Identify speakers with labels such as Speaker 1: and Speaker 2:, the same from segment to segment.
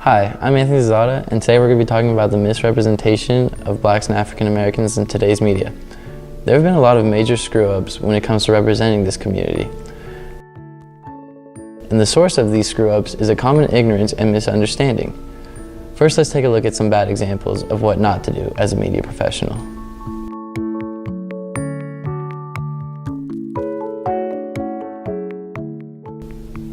Speaker 1: Hi, I'm Anthony Zada, and today we're going to be talking about the misrepresentation of blacks and African Americans in today's media. There have been a lot of major screw-ups when it comes to representing this community. And the source of these screw-ups is a common ignorance and misunderstanding. First, let's take a look at some bad examples of what not to do as a media professional.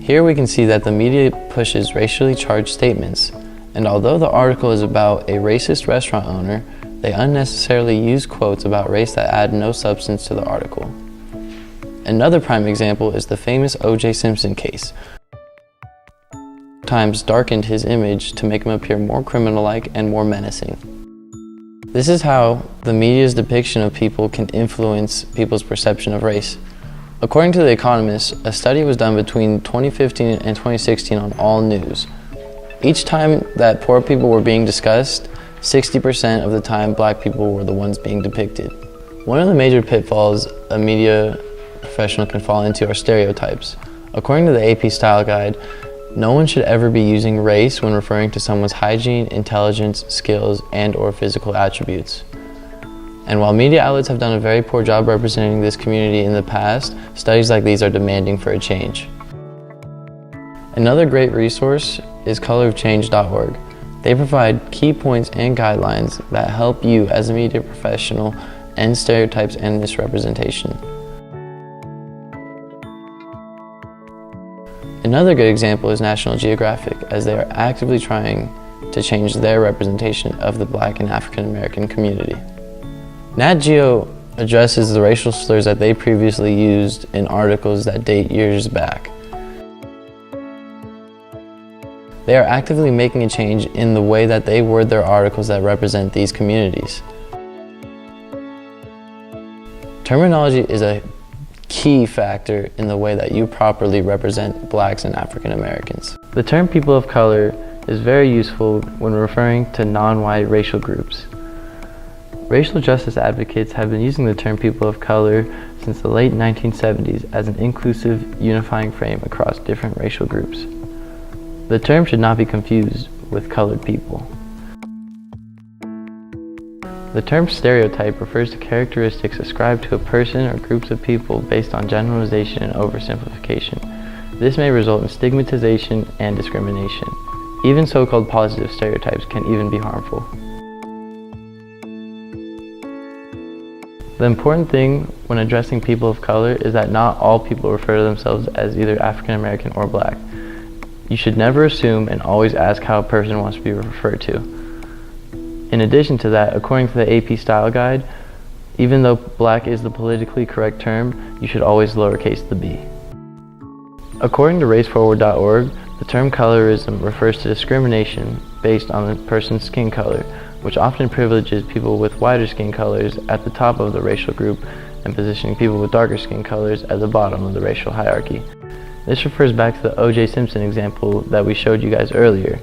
Speaker 1: Here we can see that the media pushes racially charged statements, and although the article is about a racist restaurant owner, they unnecessarily use quotes about race that add no substance to the article. Another prime example is the famous O.J. Simpson case. Times darkened his image to make him appear more criminal-like and more menacing. This is how the media's depiction of people can influence people's perception of race. According to The Economist, a study was done between 2015 and 2016 on all news. Each time that poor people were being discussed, 60% of the time black people were the ones being depicted. One of the major pitfalls a media professional can fall into are stereotypes. According to the AP Style Guide, no one should ever be using race when referring to someone's hygiene, intelligence, skills, and/or physical attributes. And while media outlets have done a very poor job representing this community in the past, studies like these are demanding for a change. Another great resource is colorofchange.org. They provide key points and guidelines that help you as a media professional end stereotypes and misrepresentation. Another good example is National Geographic, as they are actively trying to change their representation of the Black and African American community. Nat Geo addresses the racial slurs that they previously used in articles that date years back. They are actively making a change in the way that they word their articles that represent these communities. Terminology is a key factor in the way that you properly represent blacks and African Americans. The term people of color is very useful when referring to non-white racial groups. Racial justice advocates have been using the term people of color since the late 1970s as an inclusive, unifying frame across different racial groups. The term should not be confused with colored people. The term stereotype refers to characteristics ascribed to a person or groups of people based on generalization and oversimplification. This may result in stigmatization and discrimination. Even so-called positive stereotypes can even be harmful. The important thing when addressing people of color is that not all people refer to themselves as either African American or black. You should never assume and always ask how a person wants to be referred to. In addition to that, according to the AP Style Guide, even though black is the politically correct term, you should always lowercase the b. According to raceforward.org, the term colorism refers to discrimination based on the person's skin color, which often privileges people with whiter skin colors at the top of the racial group and positioning people with darker skin colors at the bottom of the racial hierarchy. This refers back to the O.J. Simpson example that we showed you guys earlier,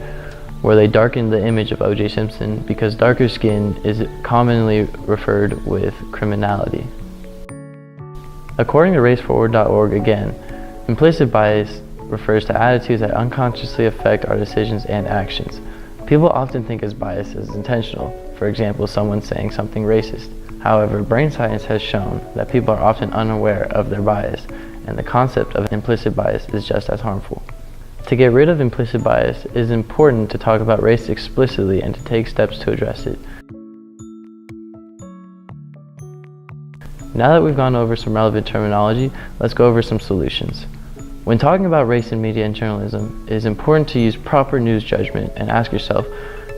Speaker 1: where they darkened the image of O.J. Simpson because darker skin is commonly referred with criminality. According to raceforward.org again, implicit bias refers to attitudes that unconsciously affect our decisions and actions. People often think as bias is intentional, for example, someone saying something racist. However, brain science has shown that people are often unaware of their bias, and the concept of implicit bias is just as harmful. To get rid of implicit bias, it is important to talk about race explicitly and to take steps to address it. Now that we've gone over some relevant terminology, let's go over some solutions. When talking about race in media and journalism, it is important to use proper news judgment and ask yourself,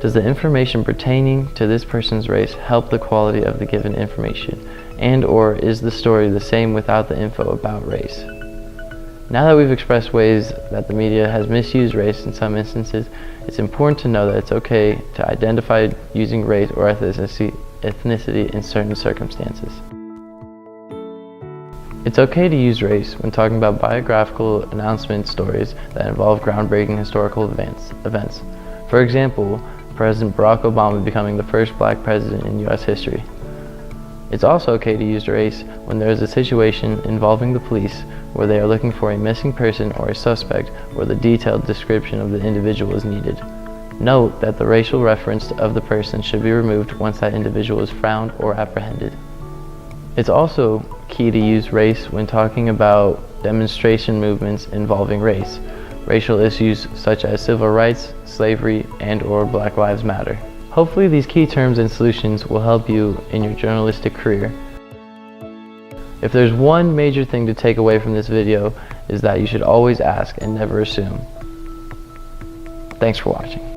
Speaker 1: does the information pertaining to this person's race help the quality of the given information? And/or is the story the same without the info about race? Now that we've expressed ways that the media has misused race in some instances, it's important to know that it's okay to identify using race or ethnicity in certain circumstances. It's okay to use race when talking about biographical announcement stories that involve groundbreaking historical events. For example, President Barack Obama becoming the first black president in U.S. history. It's also okay to use race when there is a situation involving the police where they are looking for a missing person or a suspect where the detailed description of the individual is needed. Note that the racial reference of the person should be removed once that individual is found or apprehended. It's also key to use race when talking about demonstration movements involving race, racial issues such as civil rights, slavery, and/or Black Lives Matter. Hopefully these key terms and solutions will help you in your journalistic career. If there's one major thing to take away from this video, is that you should always ask and never assume. Thanks for watching.